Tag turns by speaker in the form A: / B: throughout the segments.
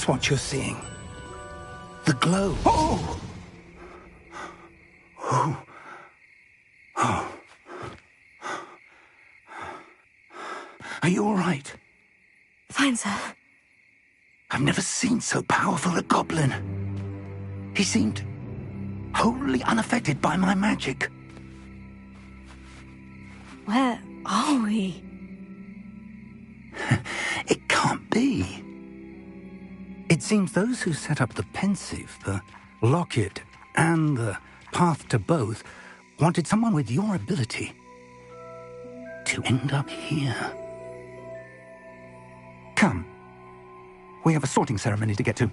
A: That's what you're seeing. The glow. Oh! Oh. Oh. Are you all right?
B: Fine, sir.
A: I've never seen so powerful a goblin. He seemed wholly unaffected by my magic.
B: Where are we?
A: It can't be. It seems those who set up the pensive, the locket, and the path to both wanted someone with your ability to end up here. Come. We have a sorting ceremony to get to.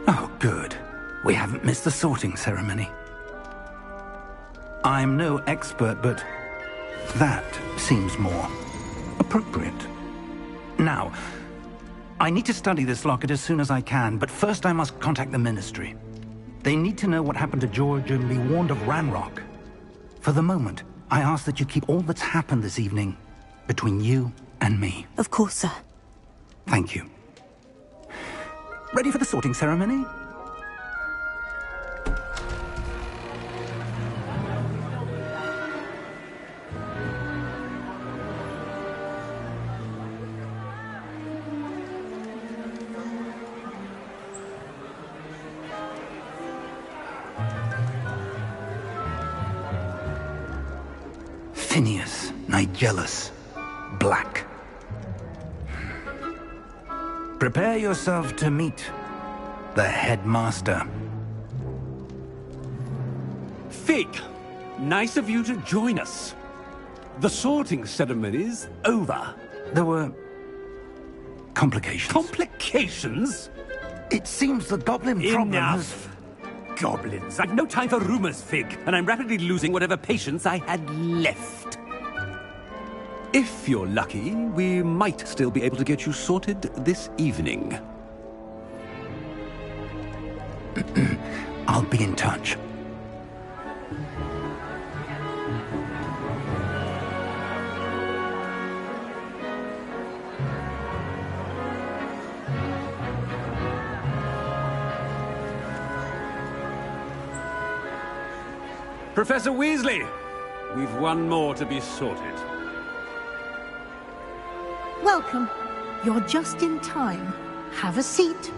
A: Oh, good. We haven't missed the sorting ceremony. I'm no expert, but that seems more appropriate. Now, I need to study this locket as soon as I can, but first I must contact the Ministry. They need to know what happened to George and be warned of Ranrock. For the moment, I ask that you keep all that's happened this evening between you and me.
B: Of course, sir.
A: Thank you. Ready for the sorting ceremony? Phineas, Nigellus, Black. Prepare yourself to meet the headmaster.
C: Fig, nice of you to join us. The sorting ceremony's over.
A: There were complications.
C: Complications?
A: It seems the goblin problem has...
C: Enough! Goblins. I've no time for rumors, Fig, and I'm rapidly losing whatever patience I had left. If you're lucky, we might still be able to get you sorted this evening.
A: I'll be in touch.
C: Professor Weasley, we've one more to be sorted.
D: Welcome. You're just in time. Have a seat.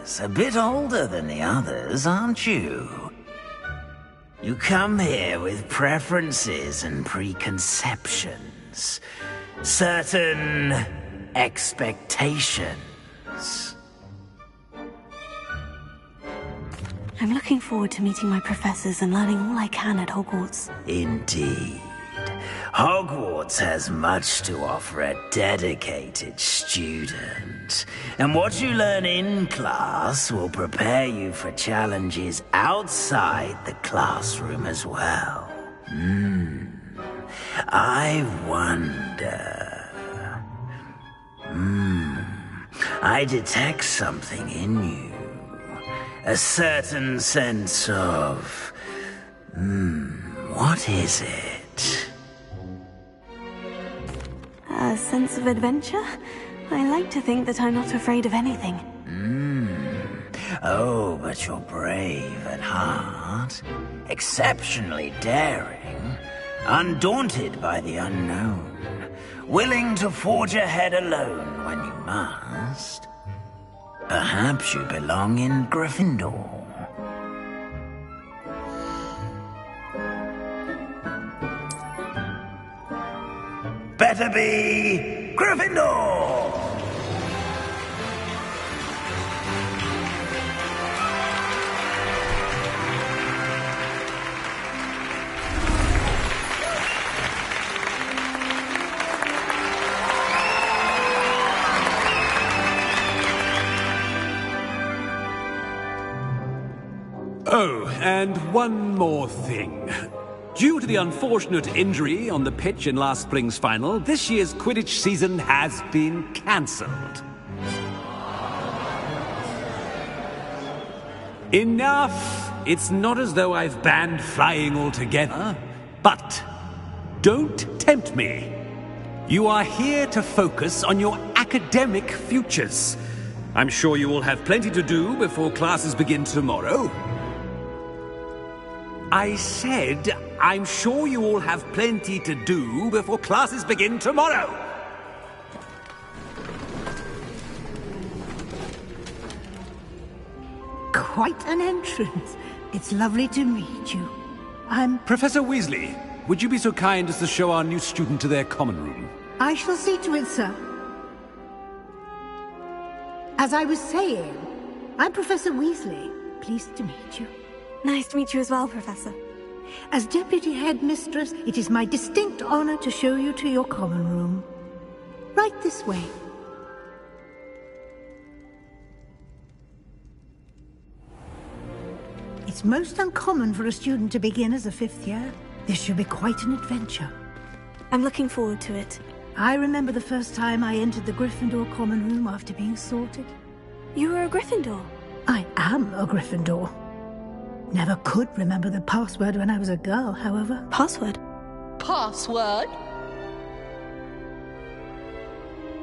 E: Yes, a bit older than the others, aren't you? You come here with preferences and preconceptions. Certain expectations.
B: I'm looking forward to meeting my professors and learning all I can at Hogwarts.
E: Indeed. Hogwarts has much to offer a dedicated student. And what you learn in class will prepare you for challenges outside the classroom as well. I wonder... I detect something in you. A certain sense of... what is it?
B: A sense of adventure? I like to think that I'm not afraid of anything.
E: Oh, but you're brave at heart. Exceptionally daring. Undaunted by the unknown. Willing to forge ahead alone when you must. Perhaps you belong in Gryffindor. Better be Gryffindor!
C: Oh, and one more thing. Due to the unfortunate injury on the pitch in last spring's final, this year's Quidditch season has been cancelled. Enough! It's not as though I've banned flying altogether, but don't tempt me. You are here to focus on your academic futures. I'm sure you will have plenty to do before classes begin tomorrow. I said, I'm sure you all have plenty to do before classes begin tomorrow.
D: Quite an entrance. It's lovely to meet you.
C: Professor Weasley, would you be so kind as to show our new student to their common room?
D: I shall see to it, sir. As I was saying, I'm Professor Weasley. Pleased to meet you.
B: Nice to meet you as well, Professor.
D: As Deputy Headmistress, it is my distinct honor to show you to your common room. Right this way. It's most uncommon for a student to begin as a fifth year. This should be quite an adventure.
B: I'm looking forward to it.
D: I remember the first time I entered the Gryffindor common room after being sorted.
B: You were a Gryffindor?
D: I am a Gryffindor. Never could remember the password when I was a girl, however.
B: Password?
F: Password?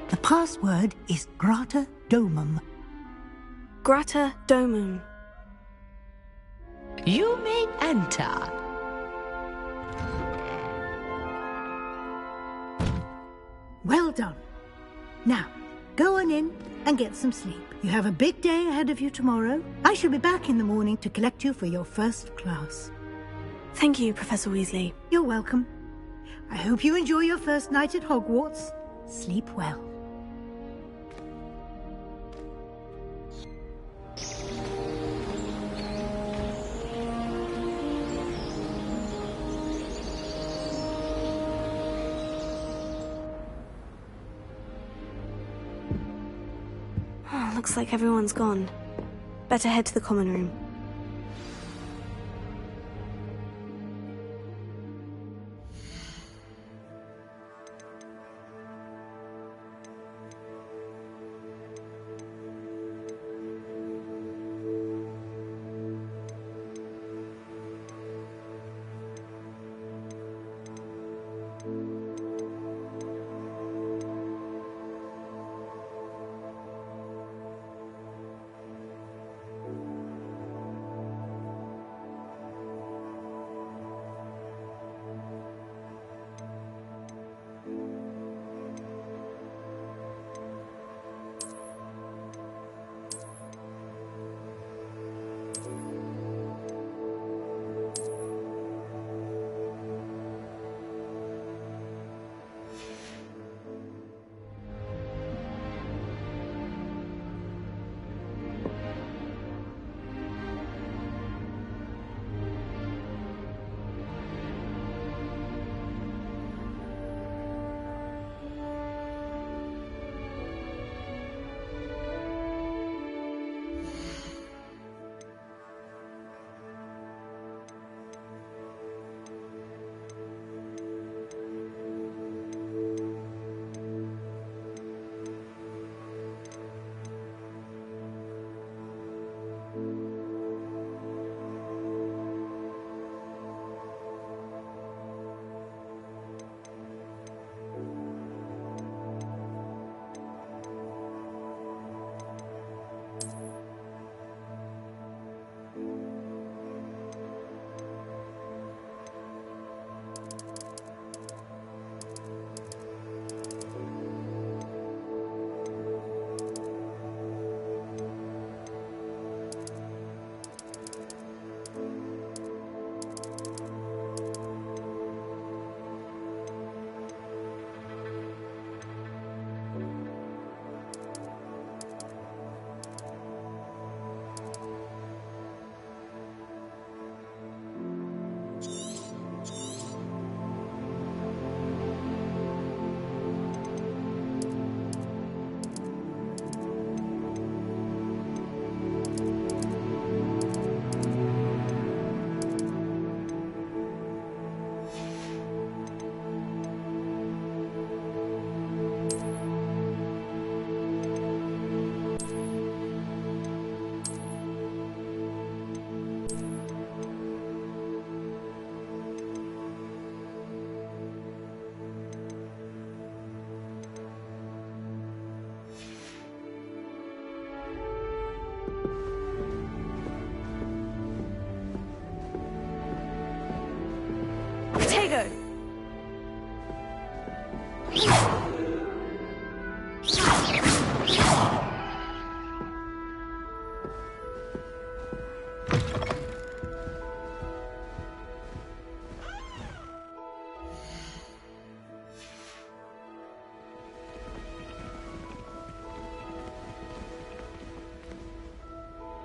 D: The password is Grata Domum.
B: Grata Domum.
F: You may enter.
D: Well done. Now, go on in and get some sleep. You have a big day ahead of you tomorrow. I shall be back in the morning to collect you for your first class.
B: Thank you, Professor Weasley.
D: You're welcome. I hope you enjoy your first night at Hogwarts. Sleep well.
B: Looks like everyone's gone. Better head to the common room.
G: Revelio!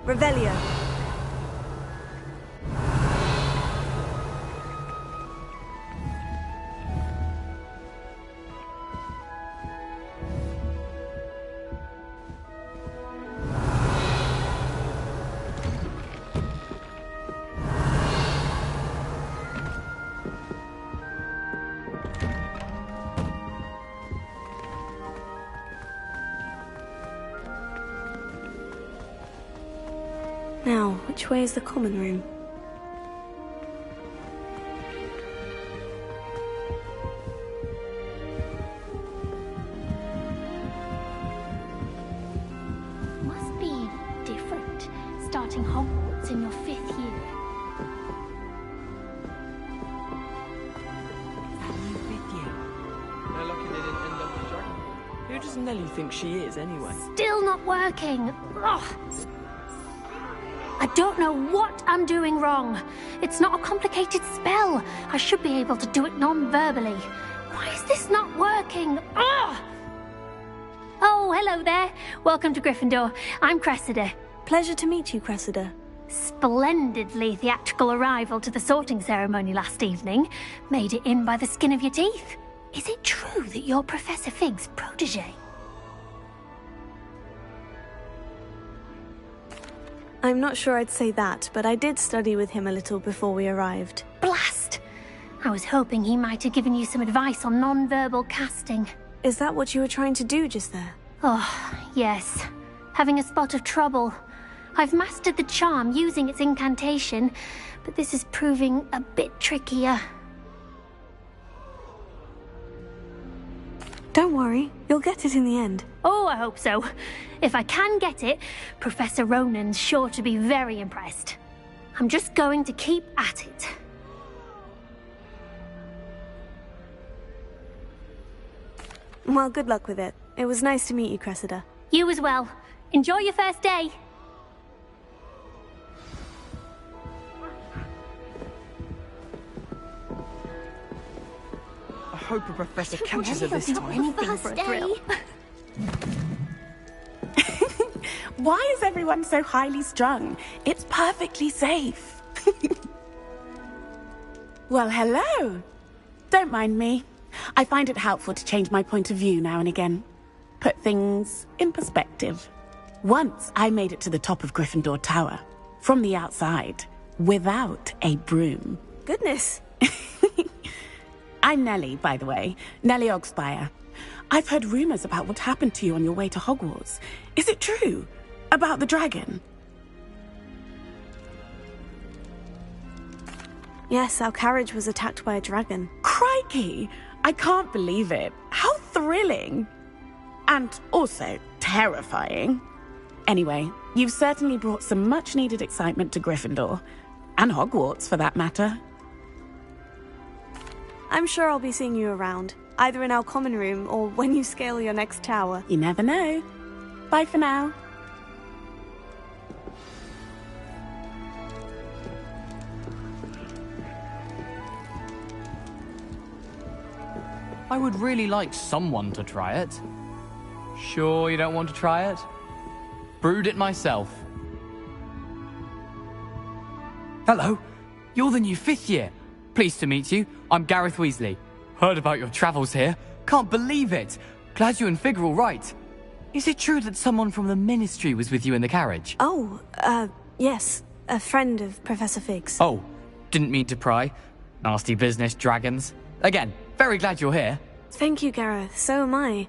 G: Revelio.
B: Now, which way is the common room?
H: Must be different, starting Hogwarts in your 5th year.
G: No lucky they didn't end up with Dragon. Who does Nelly think she is, anyway?
H: Still not working. Ugh. I don't know what I'm doing wrong. It's not a complicated spell. I should be able to do it non-verbally. Why is this not working? Ugh. Oh, hello there. Welcome to Gryffindor. I'm Cressida.
B: Pleasure to meet you, Cressida.
H: Splendidly theatrical arrival to the sorting ceremony last evening. Made it in by the skin of your teeth. Is it true that you're Professor Fig's protege?
B: I'm not sure I'd say that, but I did study with him a little before we arrived.
H: Blast! I was hoping he might have given you some advice on non-verbal casting.
B: Is that what you were trying to do just there?
H: Oh, yes. Having a spot of trouble. I've mastered the charm using its incantation, but this is proving a bit trickier.
B: Don't worry, you'll get it in the end.
H: Oh, I hope so. If I can get it, Professor Ronan's sure to be very impressed. I'm just going to keep at it.
B: Well, good luck with it. It was nice to meet you, Cressida.
H: You as well. Enjoy your first day.
G: I hope a professor catches her this time.
H: Anything for a thrill.
I: Why is everyone so highly strung? It's perfectly safe. Well, hello. Don't mind me. I find it helpful to change my point of view now and again. Put things in perspective. Once I made it to the top of Gryffindor Tower, from the outside, without a broom.
B: Goodness.
I: I'm Nellie, by the way. Nellie Ogspire. I've heard rumors about what happened to you on your way to Hogwarts. Is it true? About the dragon?
B: Yes, our carriage was attacked by a dragon.
I: Crikey! I can't believe it. How thrilling! And also terrifying. Anyway, you've certainly brought some much-needed excitement to Gryffindor. And Hogwarts, for that matter.
B: I'm sure I'll be seeing you around, either in our common room or when you scale your next tower.
I: You never know. Bye for now.
J: I would really like someone to try it. Sure you don't want to try it? Brewed it myself. Hello, you're the new 5th year. Pleased to meet you. I'm Gareth Weasley. Heard about your travels here. Can't believe it. Glad you and Fig are all right. Is it true that someone from the Ministry was with you in the carriage?
B: Oh, yes. A friend of Professor Fig's.
J: Oh, didn't mean to pry. Nasty business, dragons. Again, very glad you're here.
B: Thank you, Gareth. So am I.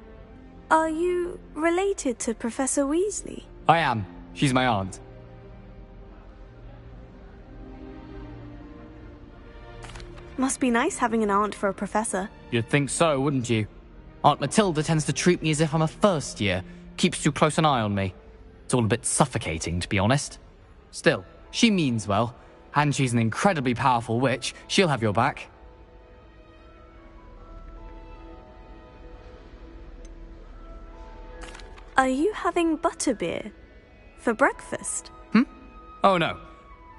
B: Are you related to Professor Weasley?
J: I am. She's my aunt.
B: Must be nice having an aunt for a professor.
J: You'd think so, wouldn't you? Aunt Matilda tends to treat me as if I'm a first year. Keeps too close an eye on me. It's all a bit suffocating, to be honest. Still, she means well. And she's an incredibly powerful witch. She'll have your back.
B: Are you having butterbeer? For breakfast?
J: Oh no.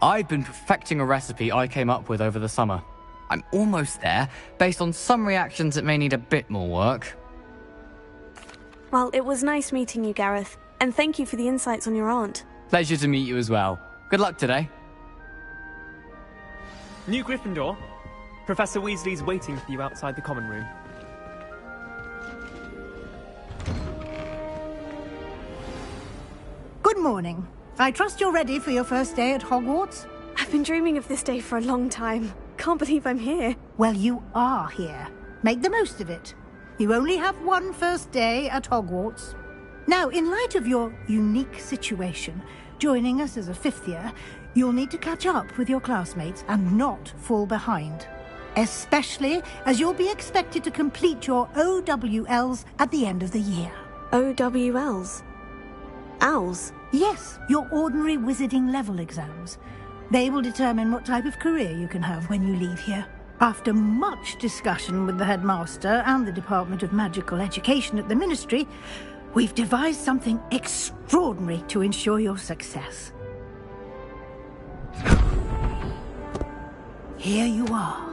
J: I've been perfecting a recipe I came up with over the summer. I'm almost there, based on some reactions that may need a bit more work.
B: Well, it was nice meeting you, Gareth, and thank you for the insights on your aunt.
J: Pleasure to meet you as well. Good luck today.
K: New Gryffindor. Professor Weasley's waiting for you outside the common room.
D: Good morning. I trust you're ready for your first day at Hogwarts?
B: I've been dreaming of this day for a long time. Can't believe I'm here.
D: Well, you are here. Make the most of it. You only have one first day at Hogwarts. Now, in light of your unique situation, joining us as a fifth year, you'll need to catch up with your classmates and not fall behind. Especially as you'll be expected to complete your OWLs at the end of the year.
B: OWLs? Owls?
D: Yes, your ordinary wizarding level exams. They will determine what type of career you can have when you leave here. After much discussion with the headmaster and the Department of Magical Education at the Ministry, we've devised something extraordinary to ensure your success. Here you are.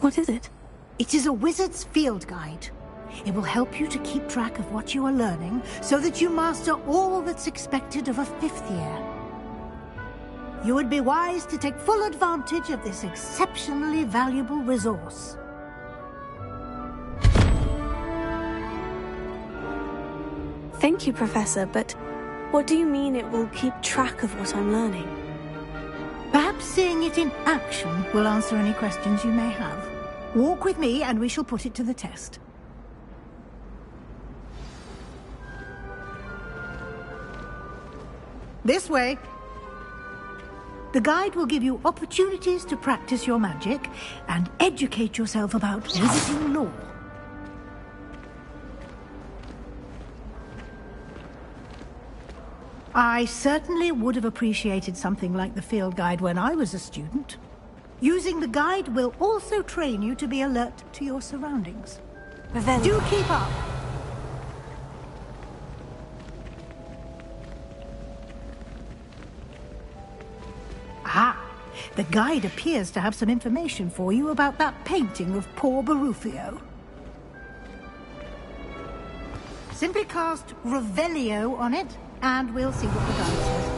B: What is it?
D: It is a wizard's field guide. It will help you to keep track of what you are learning so that you master all that's expected of a fifth year. You would be wise to take full advantage of this exceptionally valuable resource.
B: Thank you, Professor, but what do you mean it will keep track of what I'm learning?
D: Perhaps seeing it in action will answer any questions you may have. Walk with me and we shall put it to the test. This way. The guide will give you opportunities to practice your magic and educate yourself about wizarding lore. I certainly would have appreciated something like the field guide when I was a student. Using the guide will also train you to be alert to your surroundings. Do keep up. Ah, the guide appears to have some information for you about that painting of poor Barufio. Simply cast Revelio on it, and we'll see what the guide says.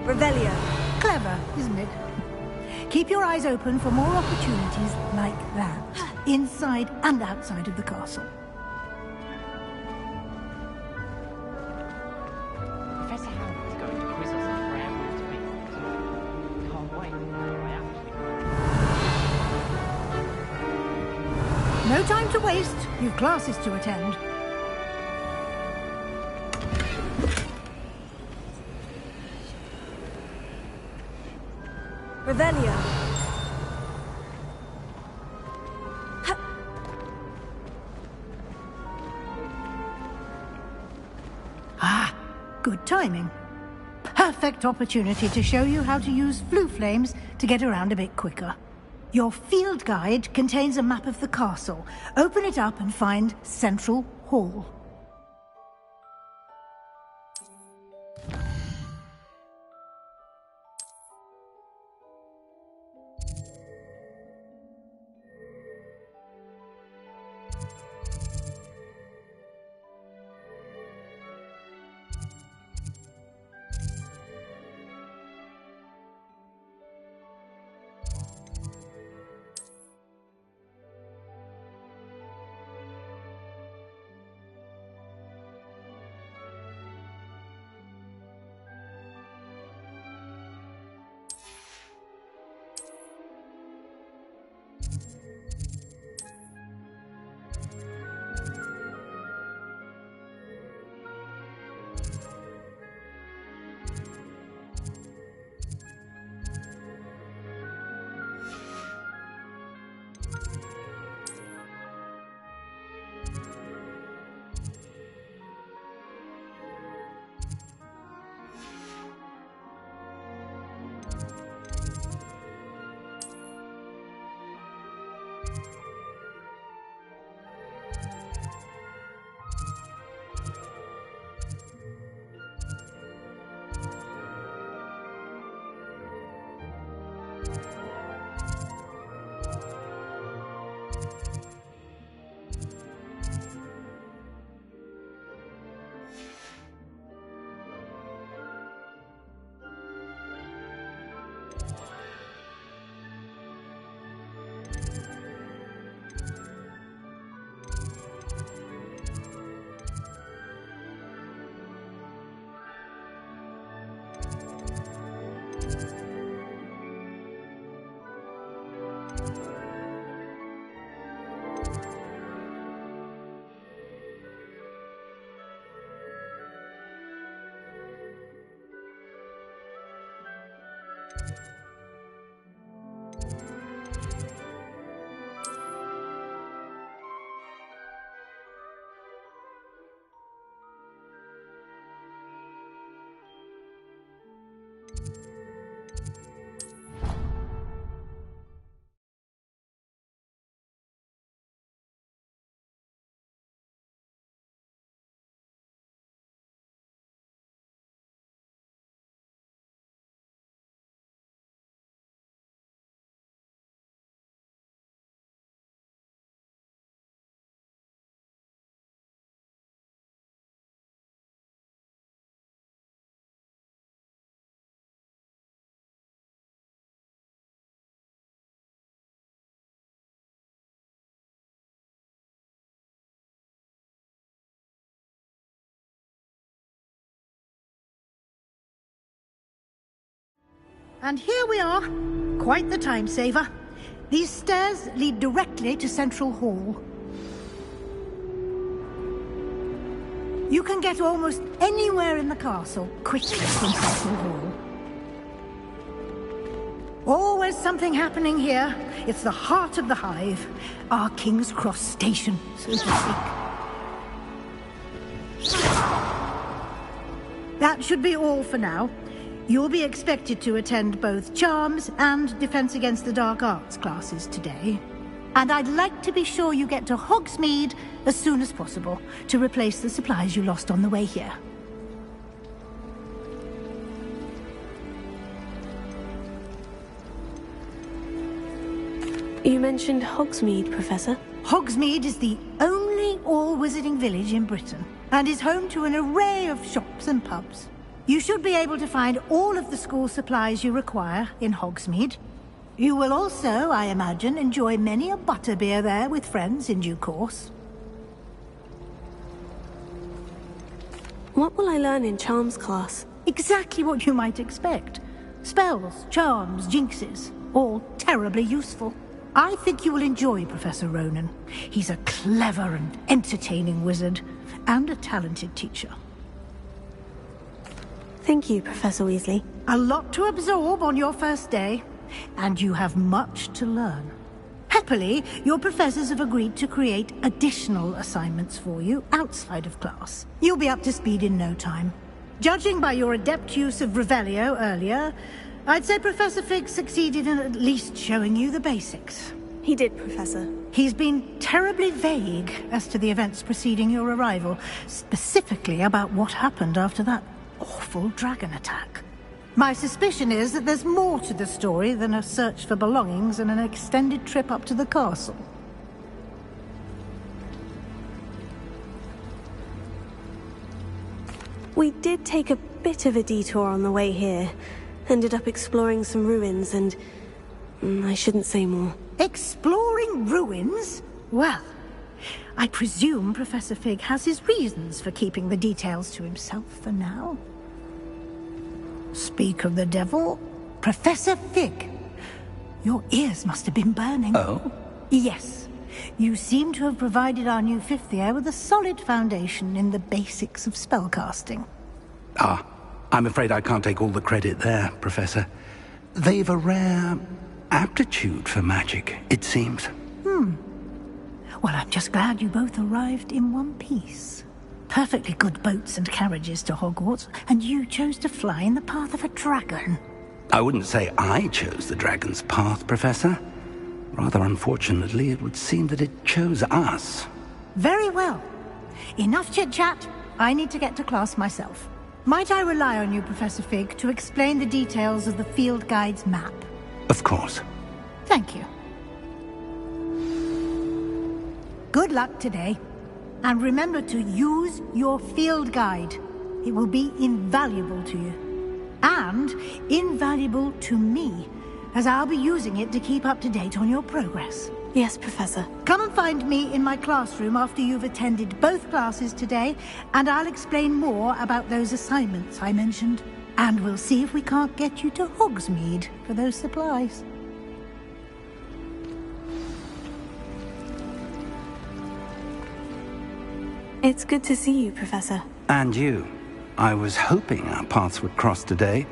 B: Revelio.
D: Clever, isn't it? Keep your eyes open for more opportunities like that, inside and outside of the castle.
L: Professor Howard's going to quiz us on rare root beans. Can't wait. I
D: No time to waste. You've classes to attend.
B: Revelio.
D: Ah, good timing. Perfect opportunity to show you how to use flue flames to get around a bit quicker. Your field guide contains a map of the castle. Open it up and find Central Hall. And here we are. Quite the time saver. These stairs lead directly to Central Hall. You can get almost anywhere in the castle quickly from Central Hall. Always something happening here. It's the heart of the Hive. Our King's Cross station, so to speak. That should be all for now. You'll be expected to attend both Charms and Defense Against the Dark Arts classes today. And I'd like to be sure you get to Hogsmeade as soon as possible to replace the supplies you lost on the way here.
B: You mentioned Hogsmeade, Professor.
D: Hogsmeade is the only all-wizarding village in Britain and is home to an array of shops and pubs. You should be able to find all of the school supplies you require in Hogsmeade. You will also, I imagine, enjoy many a butterbeer there with friends in due course.
B: What will I learn in Charms class?
D: Exactly what you might expect. Spells, charms, jinxes, all terribly useful. I think you will enjoy Professor Ronan. He's a clever and entertaining wizard, and a talented teacher.
B: Thank you, Professor Weasley.
D: A lot to absorb on your first day, and you have much to learn. Happily, your professors have agreed to create additional assignments for you outside of class. You'll be up to speed in no time. Judging by your adept use of Revelio earlier, I'd say Professor Fig succeeded in at least showing you the basics.
B: He did, Professor.
D: He's been terribly vague as to the events preceding your arrival, specifically about what happened after that awful dragon attack. My suspicion is that there's more to the story than a search for belongings and an extended trip up to the castle.
B: We did take a bit of a detour on the way here. Ended up exploring some ruins and... I shouldn't say more.
D: Exploring ruins? Well, I presume Professor Fig has his reasons for keeping the details to himself for now. Speak of the devil, Professor Fig. Your ears must have been burning.
A: Oh?
D: Yes. You seem to have provided our new fifth year with a solid foundation in the basics of spellcasting.
A: Ah, I'm afraid I can't take all the credit there, Professor. They've a rare aptitude for magic, it seems.
D: Well, I'm just glad you both arrived in one piece. Perfectly good boats and carriages to Hogwarts, and you chose to fly in the path of a dragon.
A: I wouldn't say I chose the dragon's path, Professor. Rather unfortunately, it would seem that it chose us.
D: Very well. Enough chit-chat. I need to get to class myself. Might I rely on you, Professor Fig, to explain the details of the field guide's map?
A: Of course.
D: Thank you. Good luck today. And remember to use your field guide. It will be invaluable to you. And invaluable to me, as I'll be using it to keep up to date on your progress.
B: Yes, Professor.
D: Come and find me in my classroom after you've attended both classes today, and I'll explain more about those assignments I mentioned. And we'll see if we can't get you to Hogsmeade for those supplies.
B: It's good to see you, Professor.
A: And you. I was hoping our paths would cross today,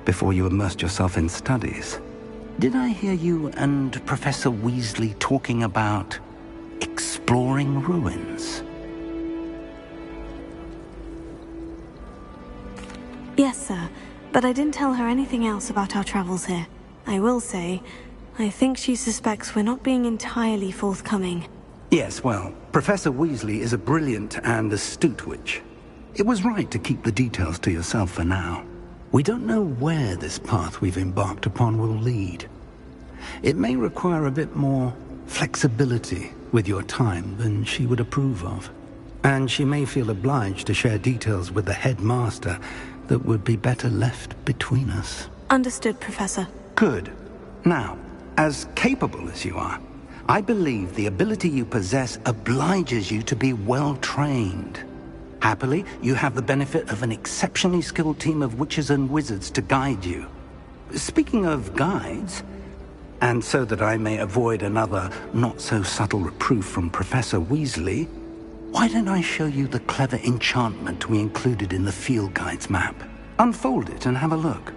A: before you immersed yourself in studies. Did I hear you and Professor Weasley talking about exploring ruins?
B: Yes, sir. But I didn't tell her anything else about our travels here. I will say, I think she suspects we're not being entirely forthcoming.
A: Yes, well, Professor Weasley is a brilliant and astute witch. It was right to keep the details to yourself for now. We don't know where this path we've embarked upon will lead. It may require a bit more flexibility with your time than she would approve of. And she may feel obliged to share details with the headmaster that would be better left between us.
B: Understood, Professor.
A: Good. Now, as capable as you are, I believe the ability you possess obliges you to be well trained. Happily, you have the benefit of an exceptionally skilled team of witches and wizards to guide you. Speaking of guides, and so that I may avoid another not-so-subtle reproof from Professor Weasley, why don't I show you the clever enchantment we included in the field guide's map? Unfold it and have a look.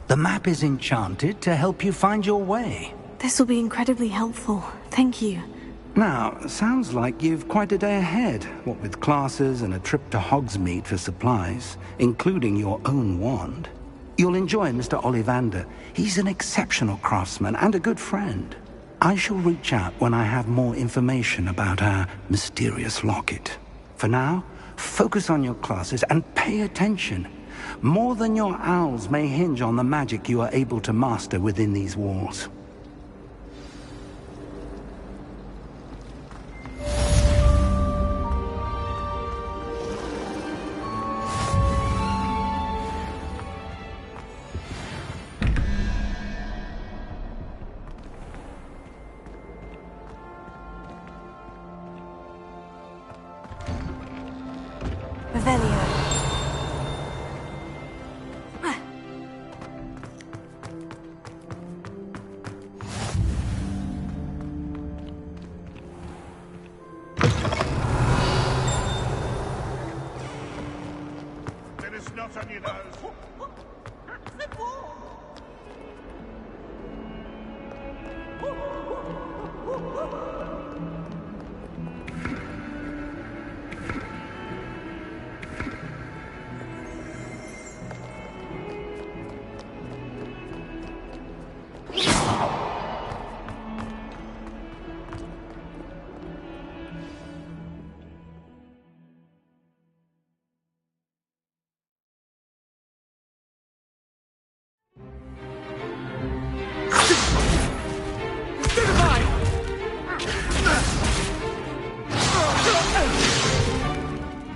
A: The map is enchanted to help you find your way.
B: This will be incredibly helpful. Thank you.
A: Now, sounds like you've quite a day ahead, what with classes and a trip to Hogsmeade for supplies, including your own wand. You'll enjoy Mr. Ollivander. He's an exceptional craftsman and a good friend. I shall reach out when I have more information about our mysterious locket. For now, focus on your classes and pay attention. More than your owls may hinge on the magic you are able to master within these walls.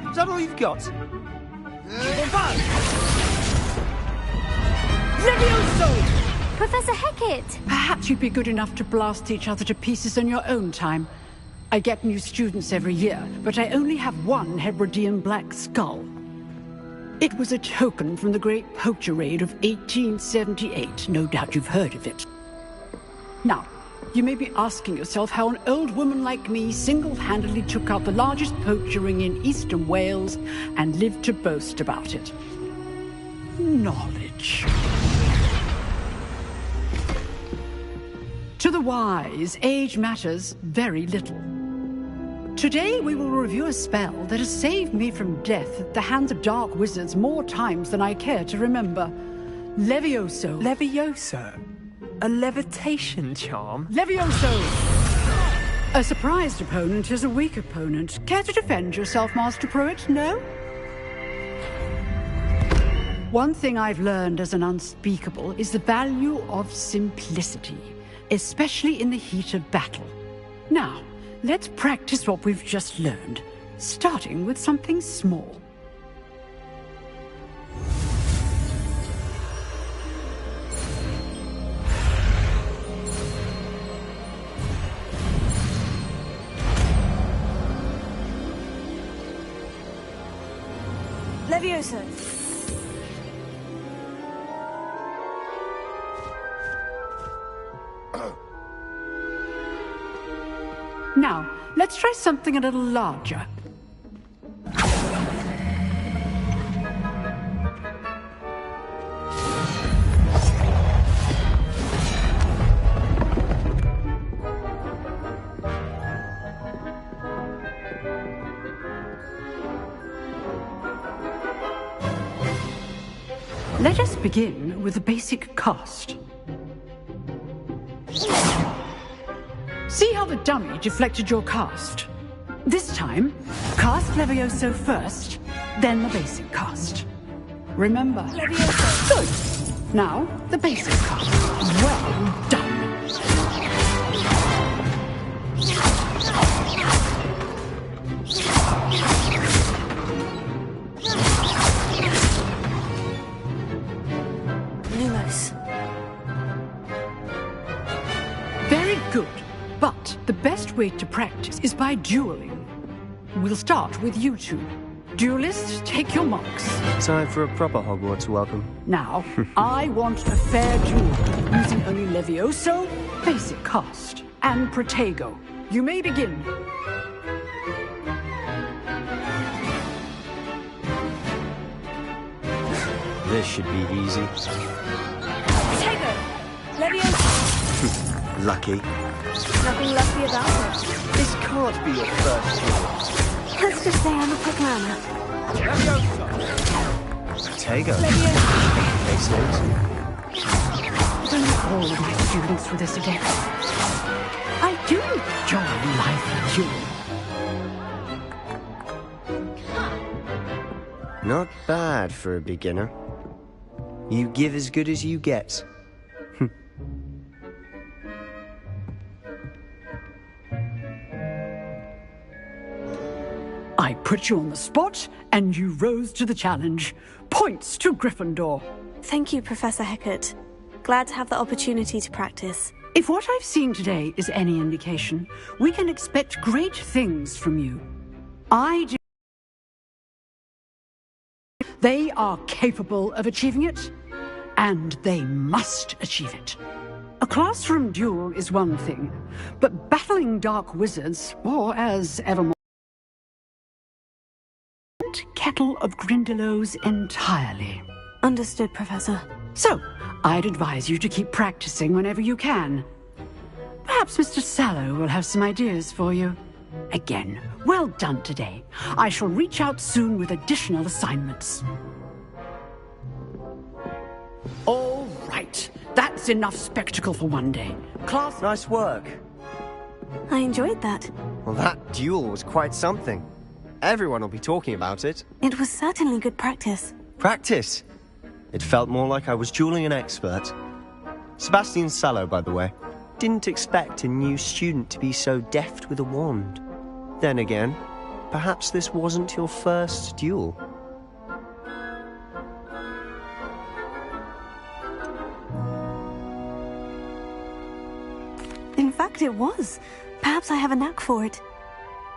M: Is that all you've got?
N: Levioso!
H: Professor Hecat!
N: Perhaps you'd be good enough to blast each other to pieces in your own time. I get new students every year, but I only have one Hebridean black skull. It was a token from the Great Poacher Raid of 1878. No doubt you've heard of it. Now, you may be asking yourself how an old woman like me single-handedly took out the largest poacher ring in eastern Wales and lived to boast about it. Knowledge. To the wise, age matters very little. Today we will review a spell that has saved me from death at the hands of dark wizards more times than I care to remember. Levioso.
K: Levioso? A levitation charm?
N: Levioso! A surprised opponent is a weak opponent. Care to defend yourself, Master Pruitt? No? One thing I've learned as an unspeakable is the value of simplicity, especially in the heat of battle. Now, let's practice what we've just learned, starting with something small.
B: Levioso.
N: Now, let's try something a little larger. Let us begin with the basic cast. See how the dummy deflected your cast? This time, cast Levioso first, then the basic cast. Remember, Levioso. Good. Now, the basic cast. Well done. But the best way to practice is by dueling. We'll start with you two. Duelists, take your marks.
M: Time for a proper Hogwarts welcome.
N: Now, I want a fair duel, using only Levioso, basic cast, and Protego. You may begin.
M: This should be easy.
B: Protego! Levioso!
M: Lucky.
B: Nothing lucky about it.
M: This can't be your first duel.
B: Let's just say I'm a quick learner.
M: Protego. Makes sense.
N: Don't all of my students with us again. I do enjoy life duel.
M: Not bad for a beginner. You give as good as you get.
N: I put you on the spot, and you rose to the challenge. Points to Gryffindor.
B: Thank you, Professor Hecat. Glad to have the opportunity to practice.
N: If what I've seen today is any indication, we can expect great things from you. They are capable of achieving it, and they must achieve it. A classroom duel is one thing, but battling dark wizards, or as evermore, kettle of Grindylows entirely.
B: Understood, Professor.
N: So, I'd advise you to keep practicing whenever you can. Perhaps Mr. Sallow will have some ideas for you. Again, well done today. I shall reach out soon with additional assignments. All right. That's enough spectacle for one day. Class...
M: Nice work.
B: I enjoyed that.
M: Well, that duel was quite something. Everyone will be talking about it.
B: It was certainly good practice.
M: Practice? It felt more like I was dueling an expert. Sebastian Sallow, by the way. Didn't expect a new student to be so deft with a wand. Then again, perhaps this wasn't your first duel.
B: In fact, it was. Perhaps I have a knack for it.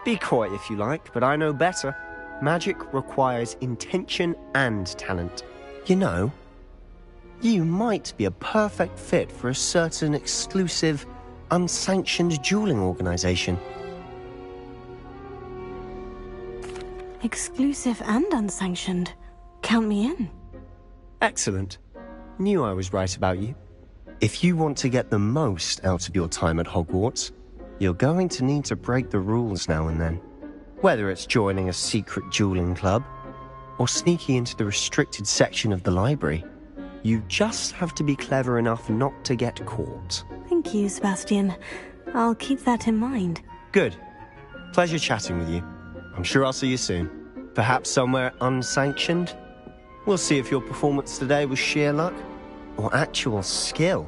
M: Be coy if you like, but I know better. Magic requires intention and talent. You know, you might be a perfect fit for a certain exclusive, unsanctioned dueling organization.
B: Exclusive and unsanctioned. Count me in.
M: Excellent. Knew I was right about you. If you want to get the most out of your time at Hogwarts, you're going to need to break the rules now and then. Whether it's joining a secret dueling club, or sneaking into the restricted section of the library, you just have to be clever enough not to get caught.
B: Thank you, Sebastian. I'll keep that in mind.
M: Good. Pleasure chatting with you. I'm sure I'll see you soon. Perhaps somewhere unsanctioned? We'll see if your performance today was sheer luck, or actual skill.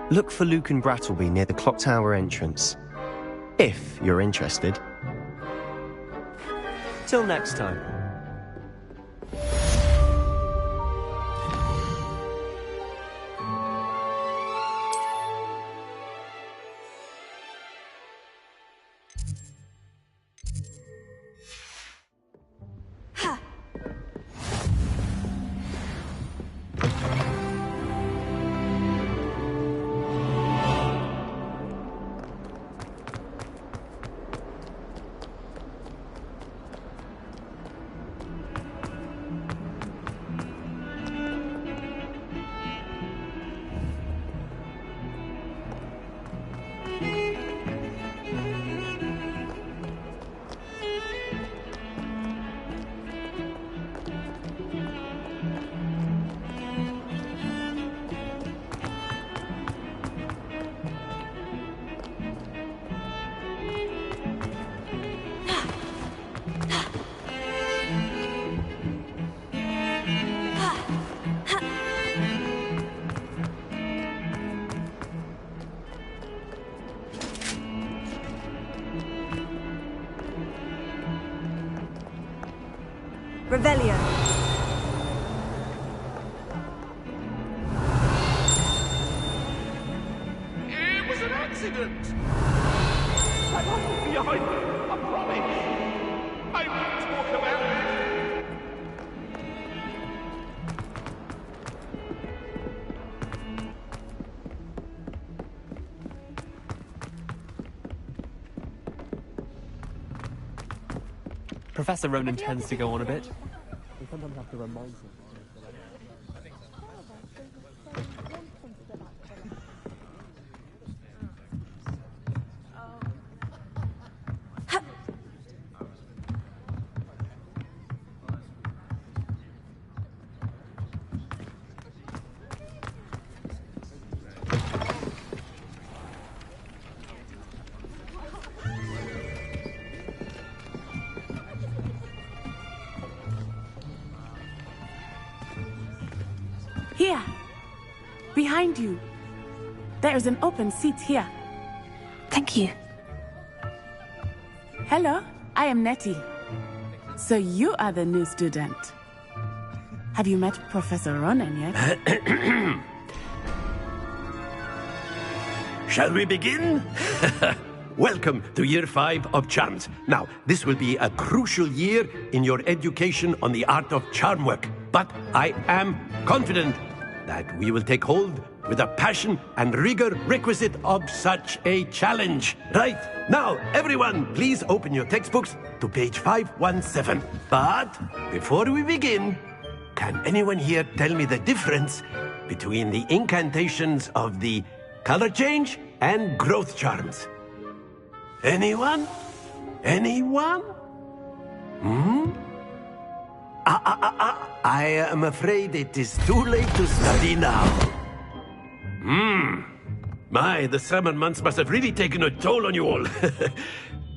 M: Look for Luke and Brattleby near the clock tower entrance. If you're interested. Till next time.
B: Revelio.
O: It was an accident! behind me. I promise. I will talk about it.
K: Professor Ronan tends to go on a bit. We sometimes have to remind him.
I: Here. Behind you. There is an open seat here.
B: Thank you.
I: Hello, I am Nettie. So you are the new student. Have you met Professor Ronan yet?
P: Shall we begin? Welcome to Year 5 of Charms. Now, this will be a crucial year in your education on the art of charm work. But I am confident that we will take hold with the passion and rigor requisite of such a challenge. Right, now, everyone, please open your textbooks to page 517. But before we begin, can anyone here tell me the difference between the incantations of the color change and growth charms? Anyone? Anyone? I am afraid it is too late to study now. My, the summer months must have really taken a toll on you all.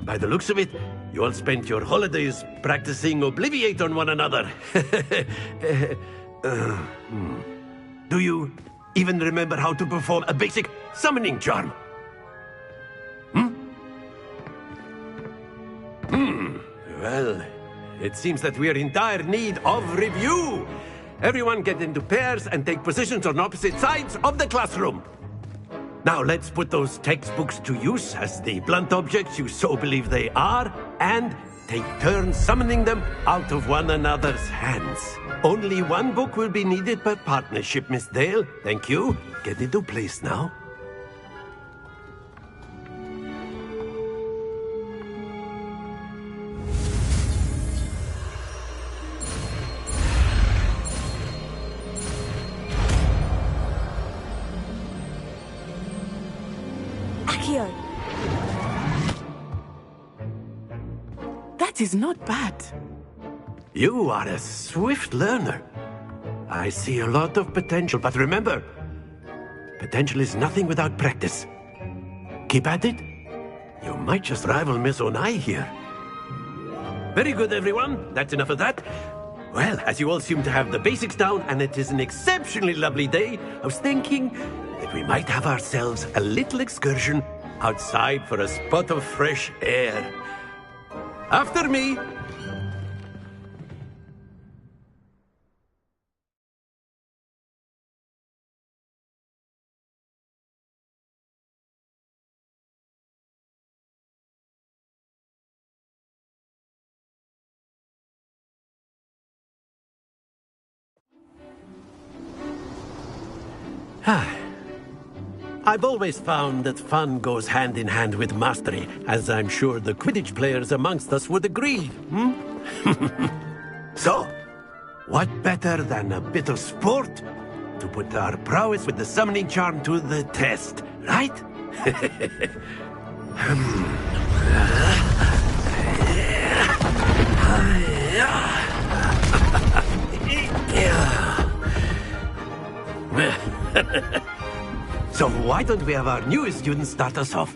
P: By the looks of it, you all spent your holidays practicing Obliviate on one another. Do you even remember how to perform a basic summoning charm? Well, it seems that we are in dire need of review. Everyone get into pairs and take positions on opposite sides of the classroom. Now let's put those textbooks to use as the blunt objects you so believe they are, and take turns summoning them out of one another's hands. Only one book will be needed per partnership, Miss Dale. Thank you. Get into place now.
I: That is not bad.
P: You are a swift learner. I see a lot of potential, but remember, potential is nothing without practice. Keep at it. You might just rival Miss Onai here. Very good, everyone. That's enough of that. Well, as you all seem to have the basics down, and it is an exceptionally lovely day, I was thinking that we might have ourselves a little excursion outside for a spot of fresh air. After me. I've always found that fun goes hand in hand with mastery, as I'm sure the Quidditch players amongst us would agree. So, what better than a bit of sport to put our prowess with the summoning charm to the test, right? So why don't we have our newest student start us off?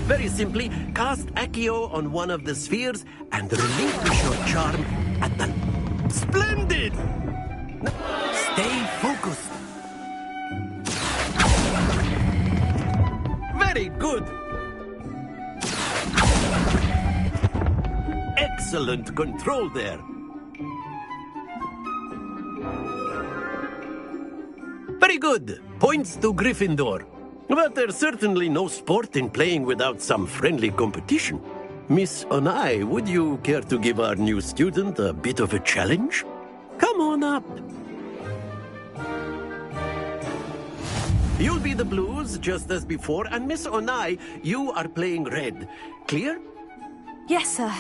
P: Very simply, cast Accio on one of the spheres and relinquish your charm at the... Splendid! Stay focused. Very good. Excellent control there. Very good. Points to Gryffindor. But there's certainly no sport in playing without some friendly competition. Miss Onai, would you care to give our new student a bit of a challenge? Come on up. You'll be the blues, just as before, and Miss Onai, you are playing red. Clear?
B: Yes, sir.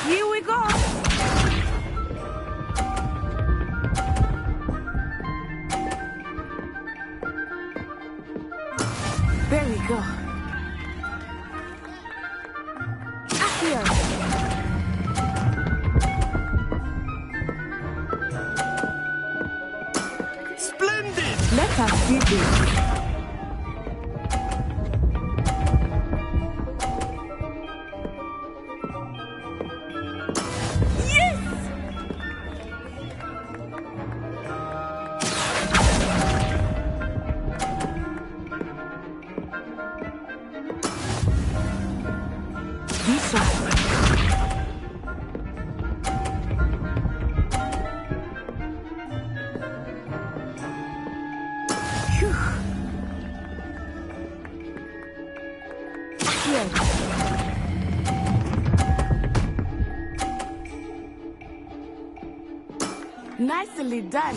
I: Here we go! There we go. Accio!
P: Splendid!
I: Let us see this. Nicely done.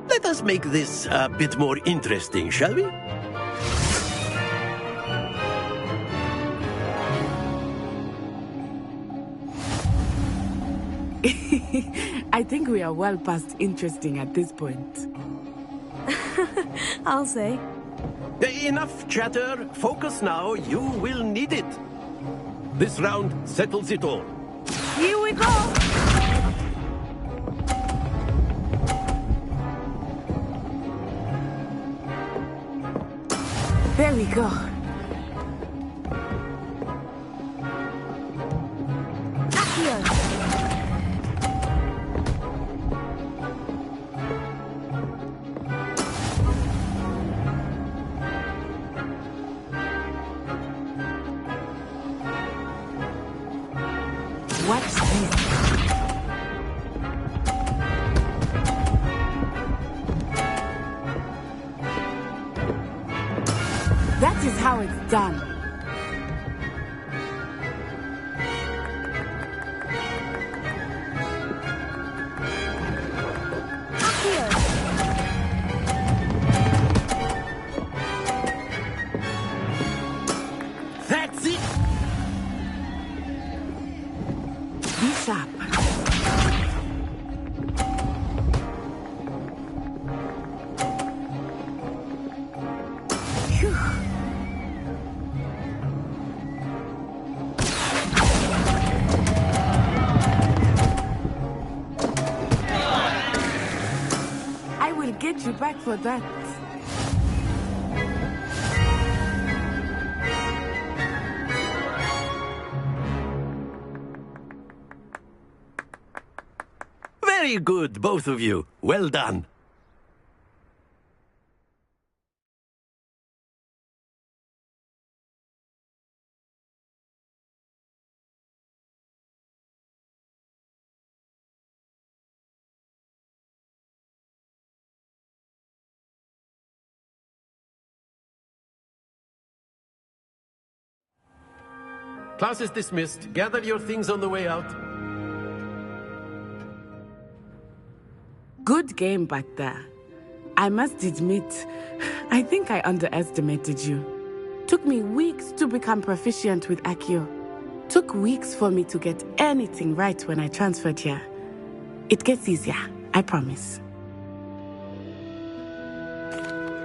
P: Let us make this a bit more interesting, shall we?
I: I think we are well past interesting at this point.
B: I'll say.
P: Enough chatter. Focus now. You will need it. This round settles it all.
I: Here we go! There we go. What's this? That is how it's done.
P: That's it!
I: Be sharp. Phew. I will get you back for that.
P: Very good, both of you. Well done. Class is dismissed. Gather your things on the way out.
I: Good game back there. I must admit, I think I underestimated you. Took me weeks to become proficient with Accio. Took weeks for me to get anything right when I transferred here. It gets easier, I promise.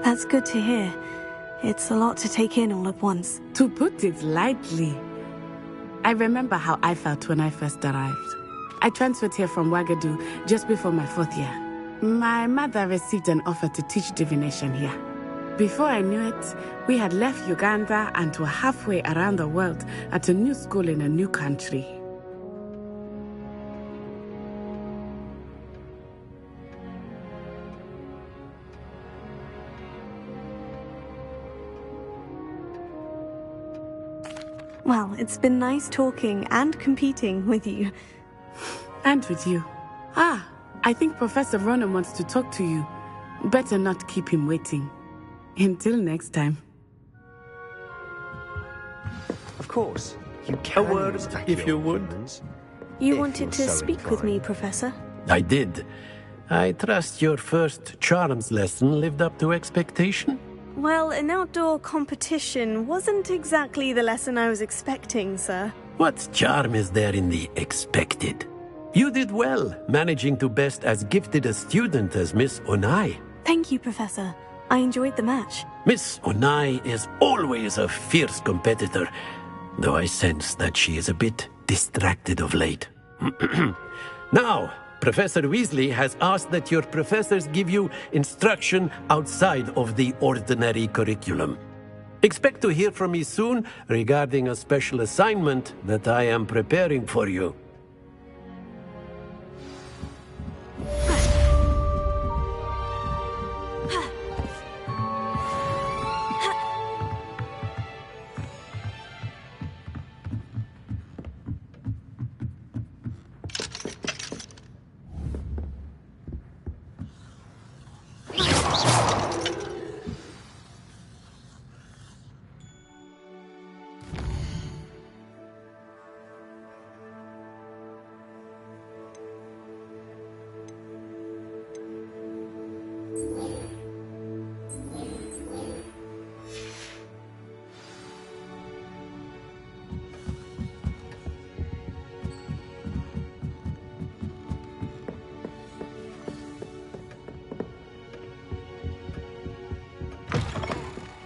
B: That's good to hear. It's a lot to take in all at once.
I: To put it lightly, I remember how I felt when I first arrived. I transferred here from Ouagadougou just before my 4th year. My mother received an offer to teach divination here. Before I knew it, we had left Uganda and were halfway around the world at a new school in a new country.
B: Well, it's been nice talking and competing with you.
I: And with you. Ah, I think Professor Ronan wants to talk to you. Better not keep him waiting. Until next time.
M: Of course, you can.
P: A word, if you would.
B: You wanted to speak with me, Professor?
P: I did. I trust your first charms lesson lived up to expectation?
B: Well, an outdoor competition wasn't exactly the lesson I was expecting, sir.
P: What charm is there in the expected? You did well, managing to best as gifted a student as Miss Onai.
B: Thank you, Professor. I enjoyed the match.
P: Miss Onai is always a fierce competitor, though I sense that she is a bit distracted of late. Now, Professor Weasley has asked that your professors give you instruction outside of the ordinary curriculum. Expect to hear from me soon regarding a special assignment that I am preparing for you.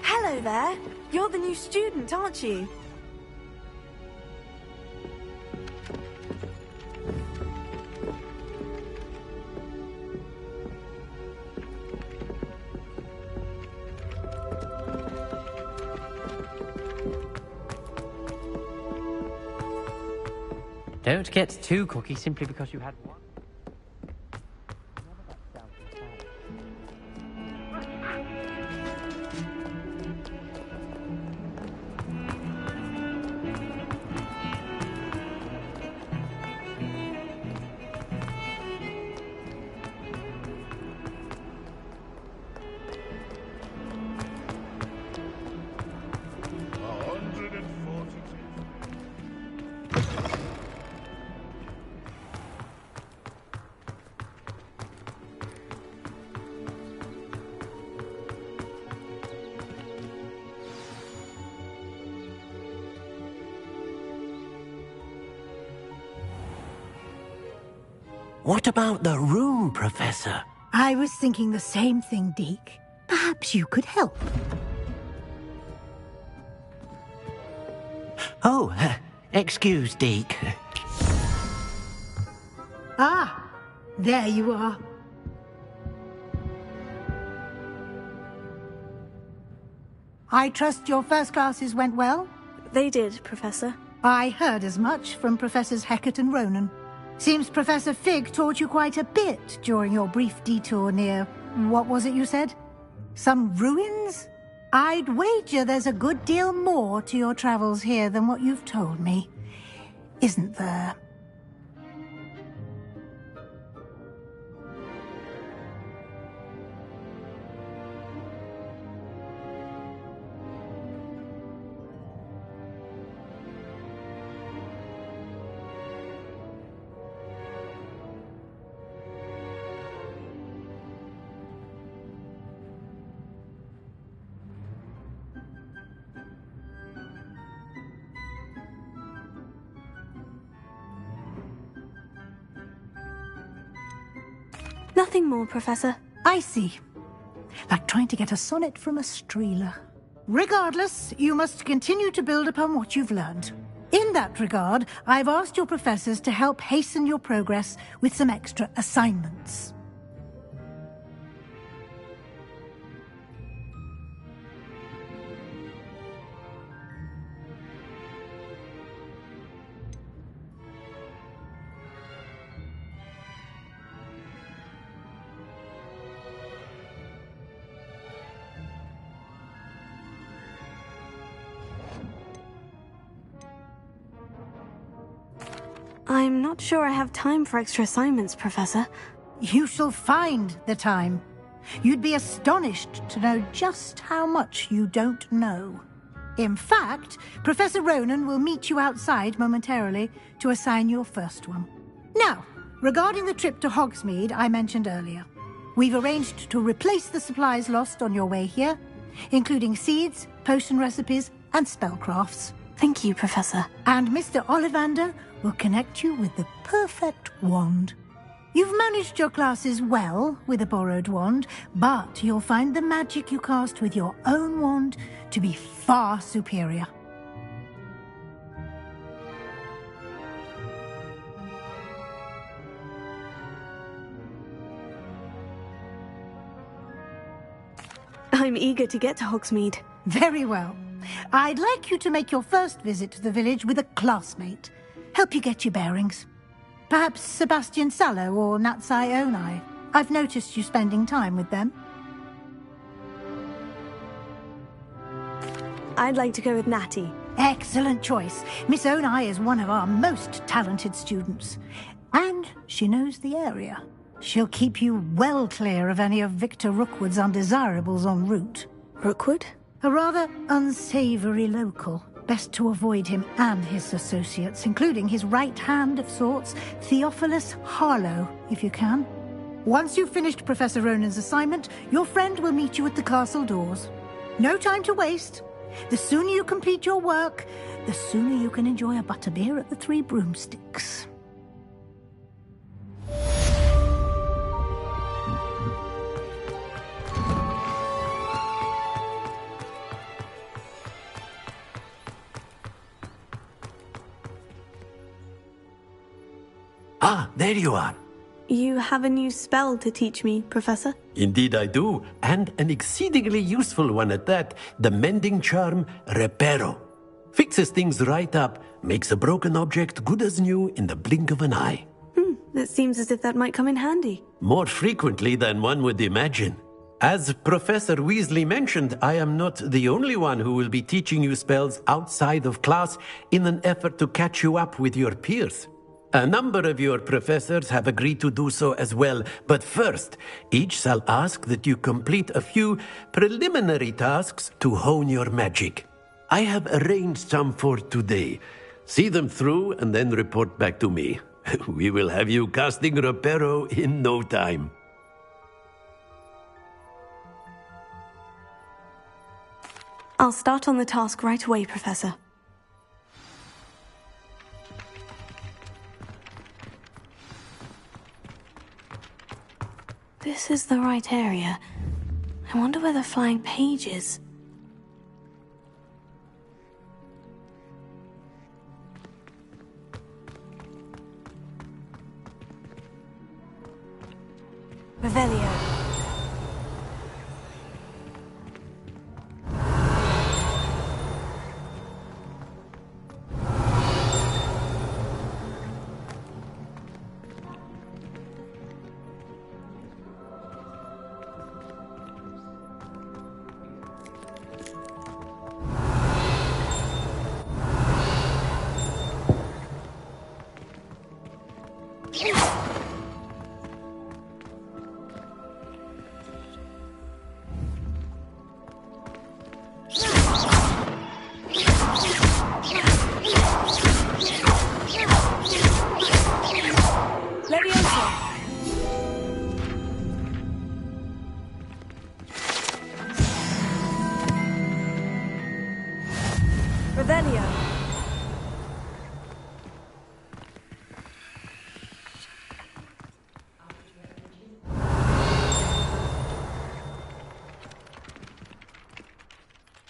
B: Hello there. You're the new student, aren't you?
L: Don't get too cocky simply because you had one.
P: What about the room, Professor?
D: I was thinking the same thing, Deke. Perhaps you could help.
E: Oh, excuse, Deke.
D: Ah, there you are. I trust your first classes went well?
B: They did, Professor.
D: I heard as much from Professors Hecat and Ronan. Seems Professor Fig taught you quite a bit during your brief detour near... what was it you said? Some ruins? I'd wager there's a good deal more to your travels here than what you've told me. Isn't there?
B: Nothing more, Professor.
D: I see. Like trying to get a sonnet from a streeler. Regardless, you must continue to build upon what you've learned. In that regard, I've asked your professors to help hasten your progress with some extra assignments.
B: I'm not sure I have time for extra assignments, Professor.
D: You shall find the time. You'd be astonished to know just how much you don't know. In fact, Professor Ronan will meet you outside momentarily to assign your first one. Now, regarding the trip to Hogsmeade I mentioned earlier, we've arranged to replace the supplies lost on your way here, including seeds, potion recipes, and spellcrafts.
B: Thank you, Professor.
D: And Mr. Ollivander will connect you with the perfect wand. You've managed your classes well with a borrowed wand, but you'll find the magic you cast with your own wand to be far superior.
B: I'm eager to get to Hogsmeade.
D: Very well. I'd like you to make your first visit to the village with a classmate. Help you get your bearings. Perhaps Sebastian Sallow or Natsai Onai. I've noticed you spending time with them.
B: I'd like to go with Natty.
D: Excellent choice. Miss Onai is one of our most talented students. And she knows the area. She'll keep you well clear of any of Victor Rookwood's undesirables en route.
B: Rookwood?
D: A rather unsavory local. Best to avoid him and his associates, including his right hand of sorts, Theophilus Harlow, if you can. Once you've finished Professor Ronan's assignment, your friend will meet you at the castle doors. No time to waste. The sooner you complete your work, the sooner you can enjoy a butterbeer at the Three Broomsticks.
P: Ah, there you are.
B: You have a new spell to teach me, Professor?
P: Indeed I do, and an exceedingly useful one at that. The mending charm, Reparo. Fixes things right up, makes a broken object good as new in the blink of an eye.
B: It seems as if that might come in handy.
P: More frequently than one would imagine. As Professor Weasley mentioned, I am not the only one who will be teaching you spells outside of class in an effort to catch you up with your peers. A number of your professors have agreed to do so as well, but first, each shall ask that you complete a few preliminary tasks to hone your magic. I have arranged some for today. See them through and then report back to me. We will have you casting Reparo in no time.
B: I'll start on the task right away, Professor. This is the right area. I wonder where the flying page is. Revelio.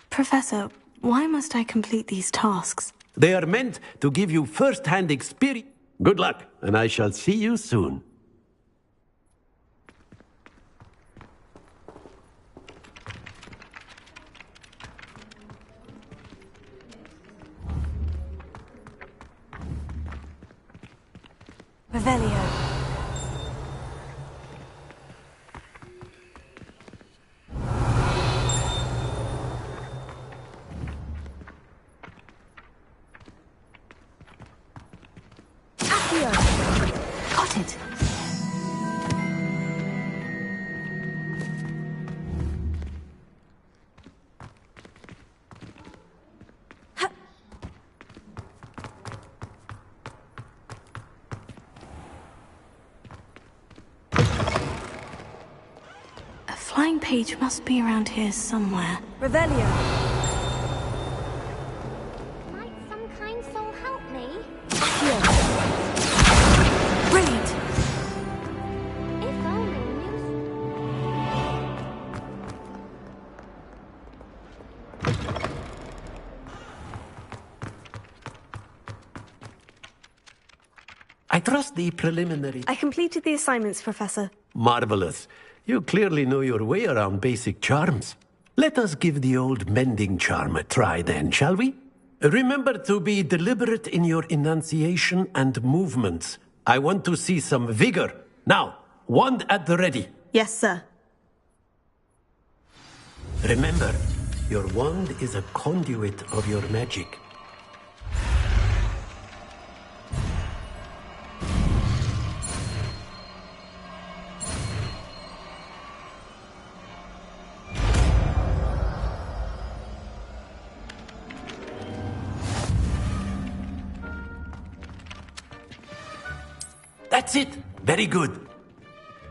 B: Professor, why must I complete these tasks?
P: They are meant to give you first-hand experience. Good luck, and I shall see you soon.
B: Revelio. flying page must be around here somewhere.
Q: Revelio.
H: Might some kind soul help me?
B: Brilliant!
H: If only we knew.
P: I trust the preliminary.
Q: I completed the assignments, Professor.
P: Marvelous. You clearly know your way around basic charms. Let us give the old mending charm a try then, shall we? Remember to be deliberate in your enunciation and movements. I want to see some vigor. Now, wand at the ready.
Q: Yes, sir.
P: Remember, your wand is a conduit of your magic. That's it. Very good.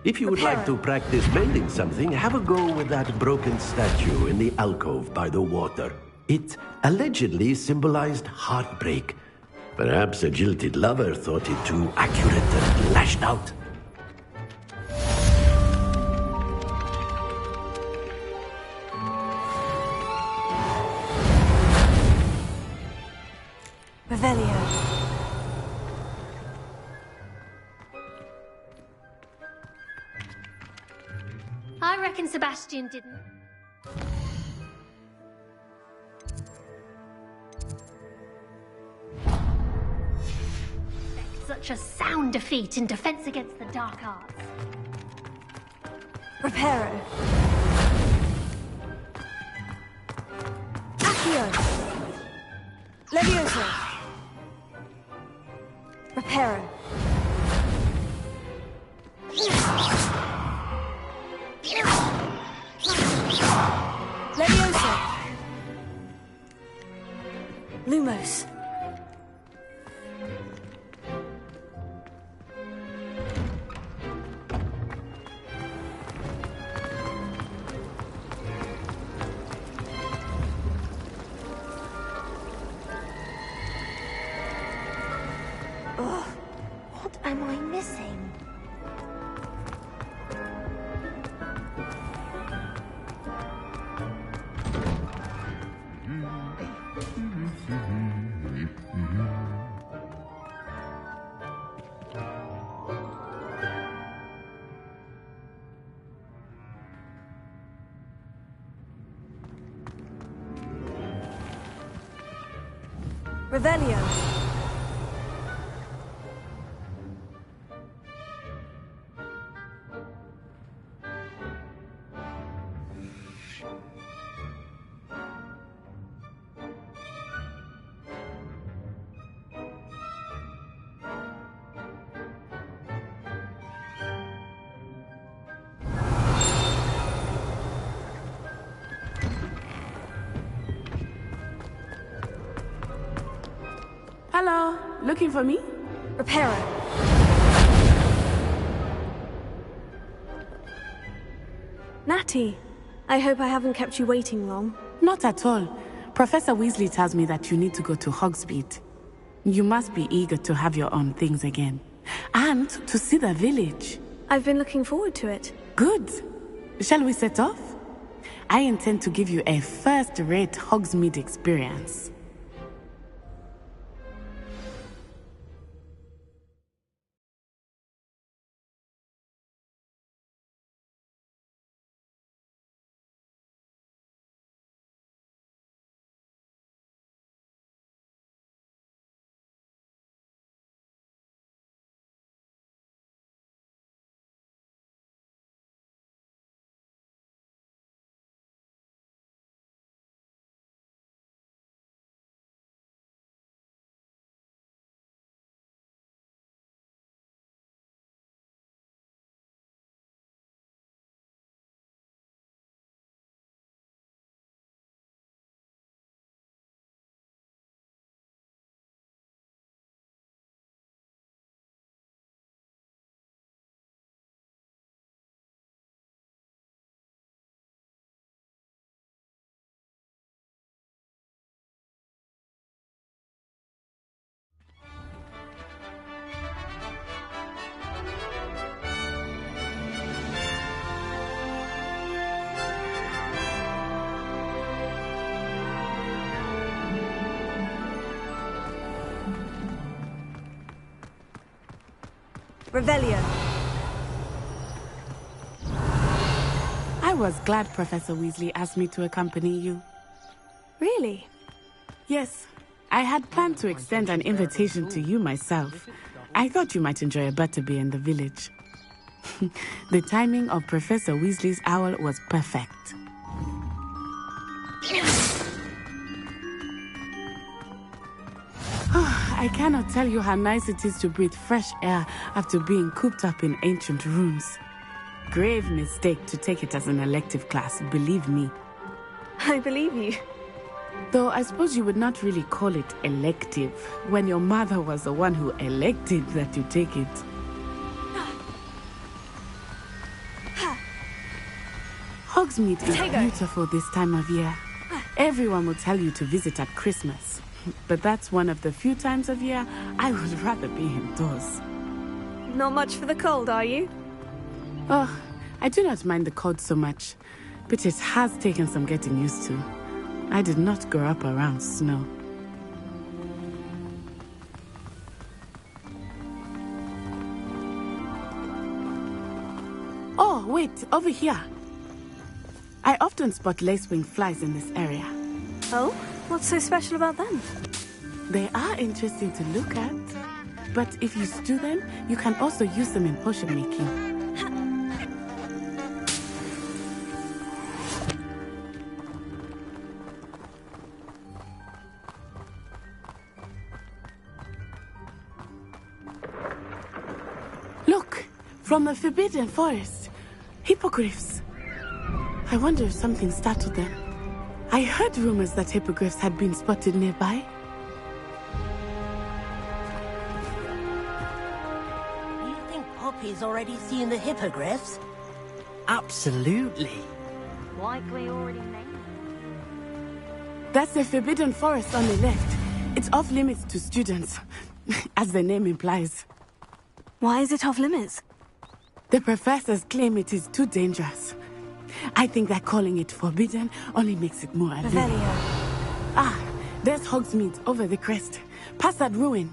P: If you would like to practice mending something, have a go with that broken statue in the alcove by the water. It allegedly symbolized heartbreak. Perhaps a jilted lover thought it too accurate and lashed out.
Q: Revelio.
H: I reckon Sebastian didn't. Expect such a sound defeat in defense against the dark arts.
Q: Reparo. Accio. Levioso. Reparo. Levioso. Lumos.
H: Ugh, what am I missing?
Q: Revelio.
I: Hello, looking for me?
Q: Reparo. Natty, I hope I haven't kept you waiting long.
I: Not at all. Professor Weasley tells me that you need to go to Hogsmeade. You must be eager to have your own things again. And to see the village.
B: I've been looking forward to it.
I: Good. Shall we set off? I intend to give you a first-rate Hogsmeade experience.
Q: Revelio.
I: I was glad Professor Weasley asked me to accompany you.
B: Really?
I: Yes. I had planned to extend an invitation to you myself. I thought you might enjoy a butterbeer in the village. The timing of Professor Weasley's owl was perfect. I cannot tell you how nice it is to breathe fresh air after being cooped up in ancient rooms. Grave mistake to take it as an elective class, believe me.
B: I believe you.
I: Though I suppose you would not really call it elective when your mother was the one who elected that you take it. Hogsmeade is beautiful this time of year. Everyone will tell you to visit at Christmas. But that's one of the few times of year I would rather be indoors.
B: Not much for the cold, are you?
I: Oh, I do not mind the cold so much, but it has taken some getting used to. I did not grow up around snow. Oh, wait, over here. I often spot lacewing flies in this area.
B: Oh? What's so special about them?
I: They are interesting to look at. But if you stew them, you can also use them in potion making. Look! From the Forbidden Forest. Hippogriffs. I wonder if something startled them. I heard rumors that hippogriffs had been spotted nearby.
R: You think Poppy's already seen the hippogriffs? Absolutely.
H: Like we already named.
I: That's the Forbidden Forest on the left. It's off limits to students, as the name implies.
B: Why is it off limits?
I: The professors claim it is too dangerous. I think that calling it forbidden only makes it more alluring. Ah, there's Hogsmeade over the crest. Past that ruin.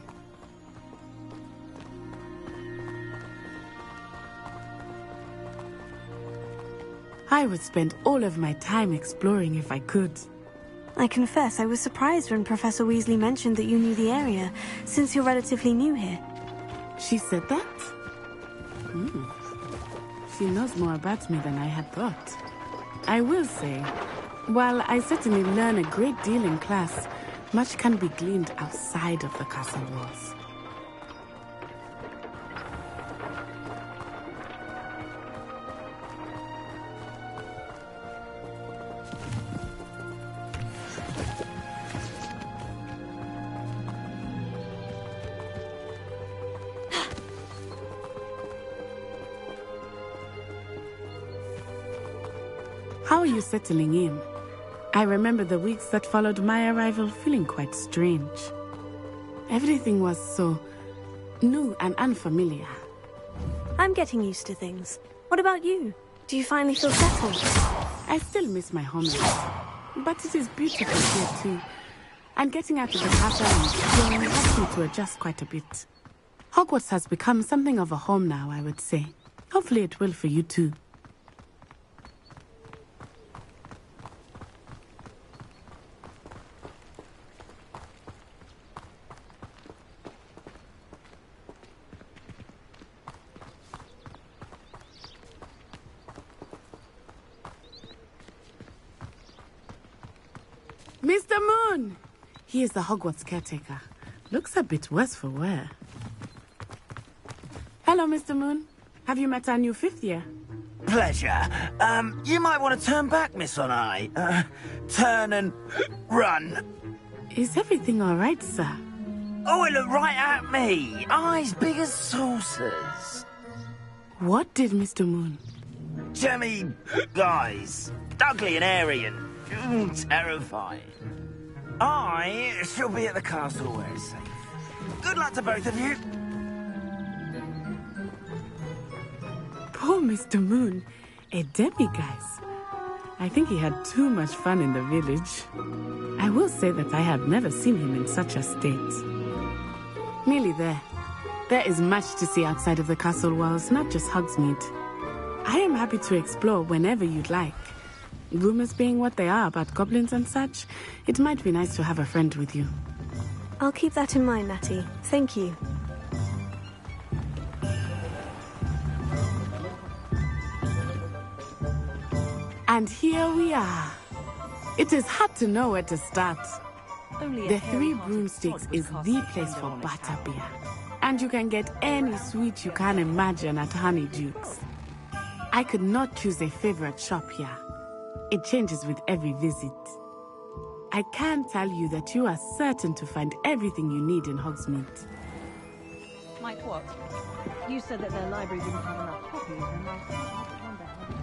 I: I would spend all of my time exploring if I could.
B: I confess I was surprised when Professor Weasley mentioned that you knew the area, since you're relatively new here.
I: She said that? She knows more about me than I had thought. I will say, while I certainly learn a great deal in class, much can be gleaned outside of the castle walls. How are you settling in? I remember the weeks that followed my arrival feeling quite strange. Everything was so new and unfamiliar.
B: I'm getting used to things. What about you? Do you finally feel settled?
I: I still miss my homeland, but it is beautiful here too. And getting out of the castle and exploring helps me to adjust quite a bit. Hogwarts has become something of a home now, I would say. Hopefully it will for you too. Mr. Moon! He is the Hogwarts caretaker. Looks a bit worse for wear. Hello, Mr. Moon. Have you met our new 5th year?
E: Pleasure. You might want to turn back, Miss On-Eye. Turn and run.
I: Is everything all right, sir?
E: Oh, it looked right at me. Eyes big as saucers.
I: What did Mr. Moon?
E: Jemmy guys. Ugly and airy and terrifying. I shall be at the castle where it's safe. Good luck to both of you.
I: Poor Mr. Moon. A demiguise. I think he had too much fun in the village. I will say that I have never seen him in such a state. Nearly there. There is much to see outside of the castle walls, not just Hogsmeade. I am happy to explore whenever you'd like. Rumors being what they are about goblins and such, it might be nice to have a friend with you.
B: I'll keep that in mind, Natty. Thank you.
I: And here we are. It is hard to know where to start. The Three Broomsticks is the place for butterbeer. And you can get any sweet you can imagine at Honeydukes. I could not choose a favorite shop here. It changes with every visit. I can tell you that you are certain to find everything you need in Hogsmeade.
S: Mike, what? You said that their library didn't have enough copies, and I wonder how...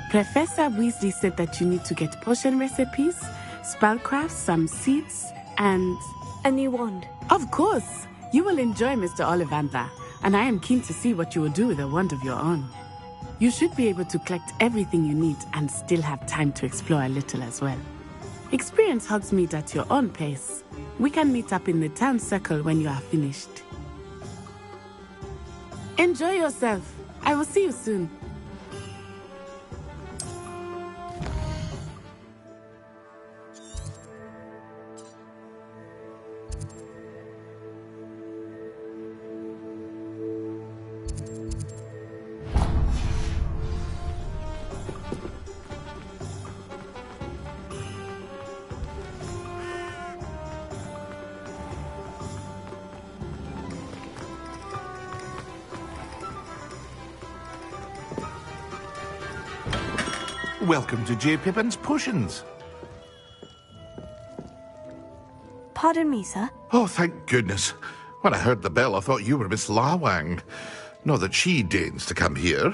I: Professor Weasley said that you need to get potion recipes, spellcrafts, some seeds, and...
B: a new wand.
I: Of course! You will enjoy Mr. Ollivander, and I am keen to see what you will do with a wand of your own. You should be able to collect everything you need and still have time to explore a little as well. Experience Hogsmeade at your own pace. We can meet up in the town circle when you are finished. Enjoy yourself. I will see you soon.
T: Welcome to J. Pippin's Potions.
B: Pardon me, sir.
T: Oh, thank goodness. When I heard the bell, I thought you were Miss Lawang. Not that she deigns to come here.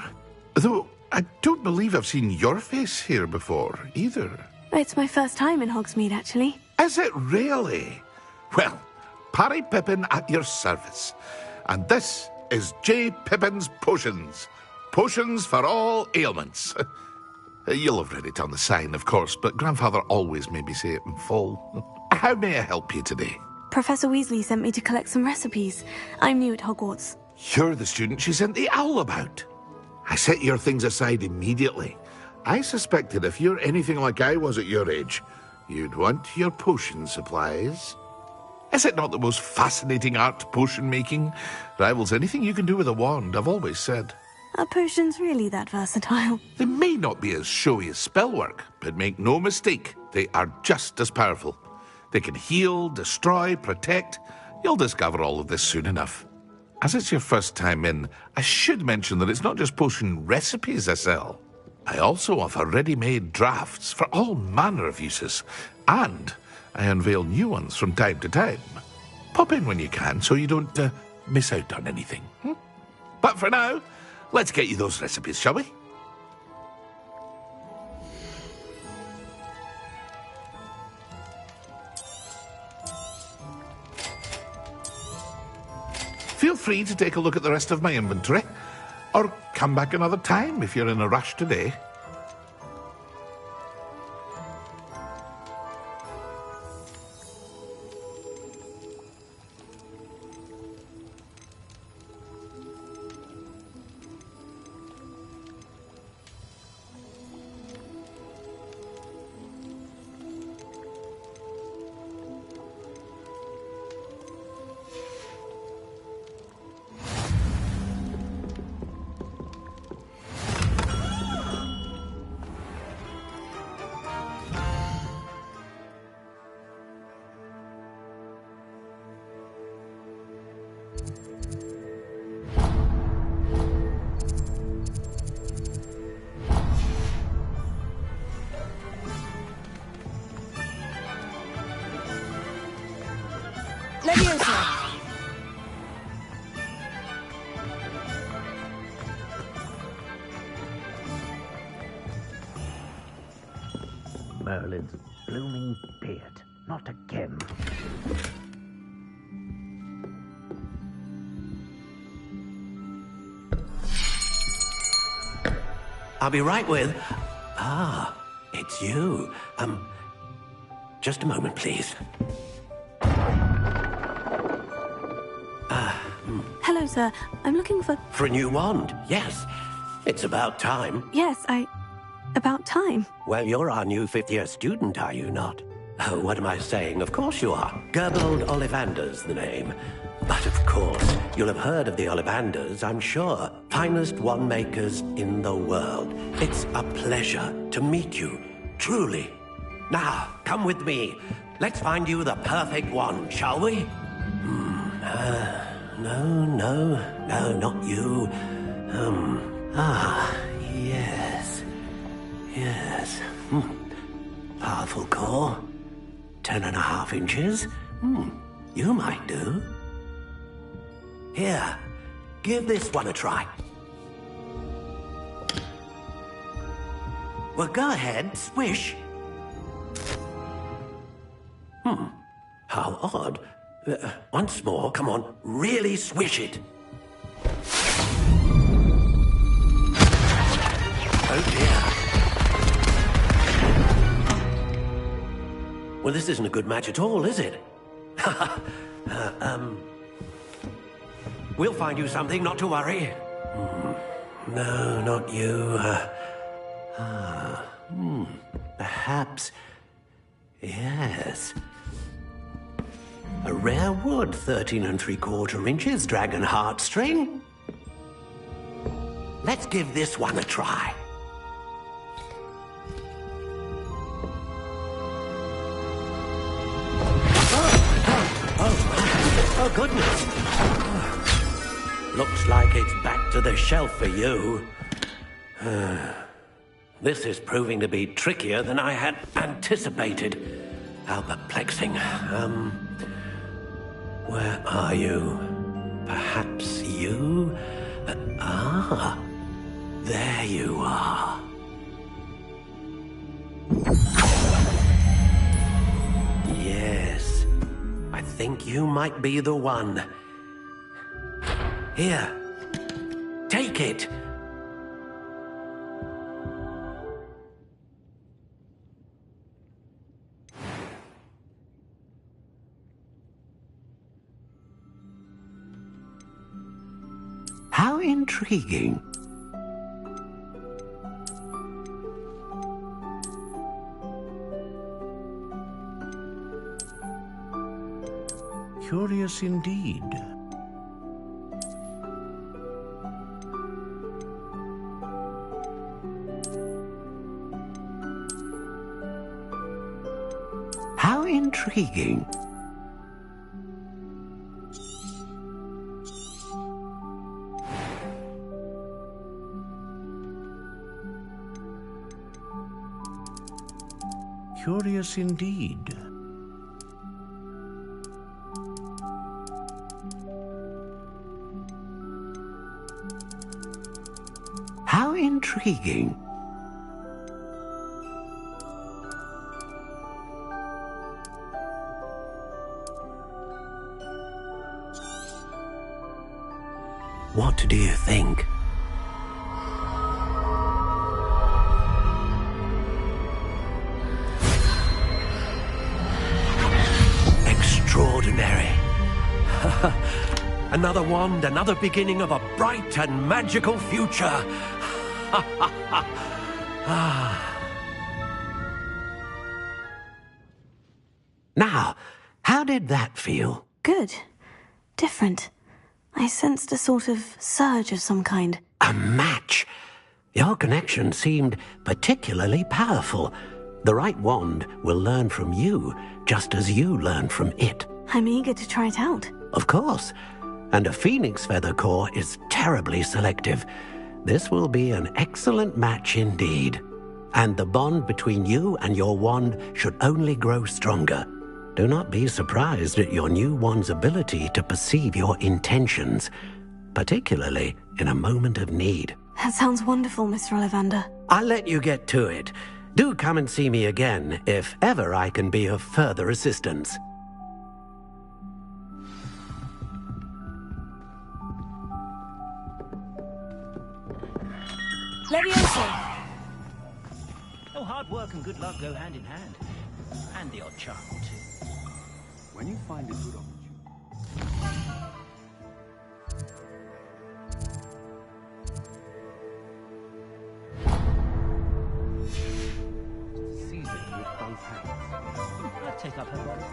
T: Though, I don't believe I've seen your face here before, either.
B: It's my first time in Hogsmeade, actually.
T: Is it really? Well, Parry Pippin at your service. And this is J. Pippin's Potions. Potions for all ailments. You'll have read it on the sign, of course, but Grandfather always made me say it in full. How may I help you today?
B: Professor Weasley sent me to collect some recipes. I'm new at Hogwarts.
T: You're the student she sent the owl about. I set your things aside immediately. I suspected if you're anything like I was at your age, you'd want your potion supplies. Is it not the most fascinating art, potion making? Rivals anything you can do with a wand, I've always said.
B: Are potions really that versatile?
T: They may not be as showy as spellwork, but make no mistake, they are just as powerful. They can heal, destroy, protect. You'll discover all of this soon enough. As it's your first time in, I should mention that it's not just potion recipes I sell. I also offer ready-made drafts for all manner of uses, and I unveil new ones from time to time. Pop in when you can so you don't miss out on anything. But for now, let's get you those recipes, shall we? Feel free to take a look at the rest of my inventory, or come back another time if you're in a rush today.
E: Merlin's blooming beard. Not again.
P: I'll be right with... Ah, it's you. Just a moment, please.
B: Hello, sir. I'm looking for...
P: For a new wand, yes. It's about time.
B: Yes, about time.
P: Well, you're our new fifth-year student, are you not? Oh, what am I saying? Of course you are. Gerbold Ollivander's the name. But of course, you'll have heard of the Ollivanders, I'm sure. Finest wand makers in the world. It's a pleasure to meet you, truly. Now, come with me. Let's find you the perfect wand, shall we? No, not you. Yes. Powerful core. 10.5 inches. You might do. Here, give this one a try. Well, go ahead, swish. How odd. Once more, come on, really swish it. Oh dear. Well, this isn't a good match at all, is it? We'll find you something, not to worry. No, not you. Perhaps... Yes. A rare wood, 13 3/4 inches, dragon heartstring. Let's give this one a try. Oh, goodness. Looks like it's back to the shelf for you. This is proving to be trickier than I had anticipated. How perplexing. Where are you? Perhaps you? There you are. Yes, I think you might be the one. Here, take it. How intriguing. Curious indeed. How intriguing. Curious indeed. How intriguing. What do you think? Extraordinary. Another wand, another beginning of a bright and magical future. Now, how did that feel?
B: Good. Different. I sensed a sort of surge of some kind.
P: A match. Your connection seemed particularly powerful. The right wand will learn from you, just as you learn from it.
B: I'm eager to try it out.
P: Of course. And a phoenix feather core is terribly selective. This will be an excellent match indeed. And the bond between you and your wand should only grow stronger. Do not be surprised at your new wand's ability to perceive your intentions, particularly in a moment of need.
B: That sounds wonderful, Mr. Ollivander.
P: I'll let you get to it. Do come and see me again if ever I can be of further assistance.
R: Leviosa! Oh, hard work and good luck go hand in hand. And the odd charm, too.
C: When you find a good opportunity... Seize it with both hands.
R: I'd take up her body.